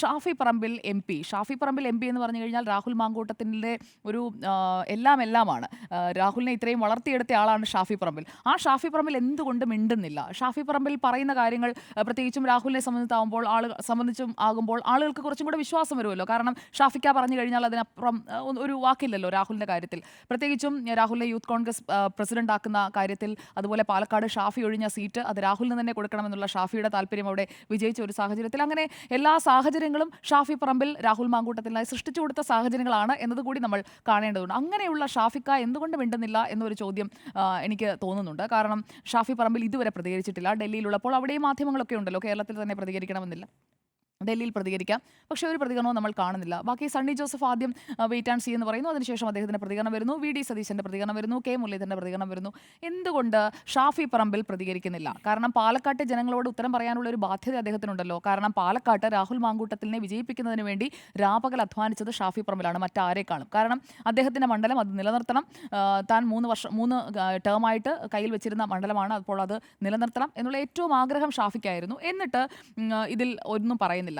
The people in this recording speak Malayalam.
ഷാഫി പറമ്പിൽ എം പി എന്ന് പറഞ്ഞു കഴിഞ്ഞാൽ രാഹുൽ മാങ്കൂട്ടത്തിൻ്റെ ഒരു എല്ലാമാണ്. രാഹുലിനെ ഇത്രയും വളർത്തിയെടുത്ത ആളാണ് ഷാഫി പറമ്പിൽ. ആ ഷാഫി പറമ്പിൽ എന്തുകൊണ്ട് മിണ്ടുന്നില്ല? ഷാഫി പറമ്പിൽ പറയുന്ന കാര്യങ്ങൾ പ്രത്യേകിച്ചും രാഹുലിനെ സംബന്ധിച്ചും ആകുമ്പോൾ ആളുകൾക്ക് കുറച്ചും കൂടെ വിശ്വാസം വരുമല്ലോ. കാരണം ഷാഫിക്ക പറഞ്ഞു കഴിഞ്ഞാൽ അതിനപ്പുറം ഒരു വാക്കില്ലല്ലോ രാഹുലിൻ്റെ കാര്യത്തിൽ. പ്രത്യേകിച്ചും രാഹുലിനെ യൂത്ത് കോൺഗ്രസ് പ്രസിഡന്റ് ആക്കുന്ന കാര്യത്തിൽ, അതുപോലെ പാലക്കാട് ഷാഫി ഒഴിഞ്ഞ സീറ്റ് അത് രാഹുലിന് തന്നെ കൊടുക്കണമെന്നുള്ള ഷാഫിയുടെ താല്പര്യം അവിടെ വിജയിച്ച ഒരു സാഹചര്യത്തിൽ അങ്ങനെ എല്ലാ സാഹചര്യങ്ങളും ഷാഫി പറമ്പിൽ രാഹുൽ മാങ്കൂട്ടത്തിനായി സൃഷ്ടിച്ചു കൊടുത്ത സാഹചര്യങ്ങളാണ് എന്നതുകൂടി നമ്മൾ കാണേണ്ടതുണ്ട്. അങ്ങനെയുള്ള ഷാഫിക്ക എന്തുകൊണ്ട് മിണ്ടുന്നില്ല എന്നൊരു ചോദ്യം എനിക്ക് തോന്നുന്നുണ്ട്. കാരണം ഷാഫി പറമ്പിൽ ഇതുവരെ പ്രതികരിച്ചിട്ടില്ല. ഡൽഹിയിലുള്ളപ്പോൾ അവിടെയും മാധ്യമങ്ങളൊക്കെ ഉണ്ടല്ലോ, കേരളത്തിൽ തന്നെ പ്രതികരിക്കണമെന്നില്ല, ഡൽഹിയിൽ പ്രതികരിക്കാം. പക്ഷേ ഒരു പ്രതികരണവും നമ്മൾ കാണുന്നില്ല. ബാക്കി സണ്ണി ജോസഫ് ആദ്യം വെയിറ്റ് ആൻഡ് സീ എന്ന് പറയുന്നു, അതിനുശേഷം അദ്ദേഹത്തിൻ്റെ പ്രതികരണം വരുന്നു, വി ഡി സതീശൻ്റെ പ്രതികരണം വരുന്നു, കെ മുരളീധരൻ്റെ പ്രതികരണം വരുന്നു. എന്തുകൊണ്ട് ഷാഫി പറമ്പിൽ പ്രതികരിക്കുന്നില്ല? കാരണം പാലക്കാട്ടെ ജനങ്ങളോട് ഉത്തരം പറയാനുള്ള ഒരു ബാധ്യത അദ്ദേഹത്തിനുണ്ടല്ലോ. കാരണം പാലക്കാട്ട് രാഹുൽ മാങ്കൂട്ടത്തിനെ വിജയിപ്പിക്കുന്നതിന് വേണ്ടി രാപകൽ അധ്വാനിച്ചത് ഷാഫി പറമ്പിലാണ്, മറ്റാരേക്കാളും. കാരണം അദ്ദേഹത്തിൻ്റെ മണ്ഡലം അത് നിലനിർത്തണം. താൻ 3 ടേമായിട്ട് കയ്യിൽ വെച്ചിരുന്ന മണ്ഡലമാണ്, അപ്പോൾ അത് നിലനിർത്തണം എന്നുള്ള ഏറ്റവും ആഗ്രഹം ഷാഫിക്കായിരുന്നു. എന്നിട്ട് ഇതിൽ ഒന്നും പറയുന്നില്ല.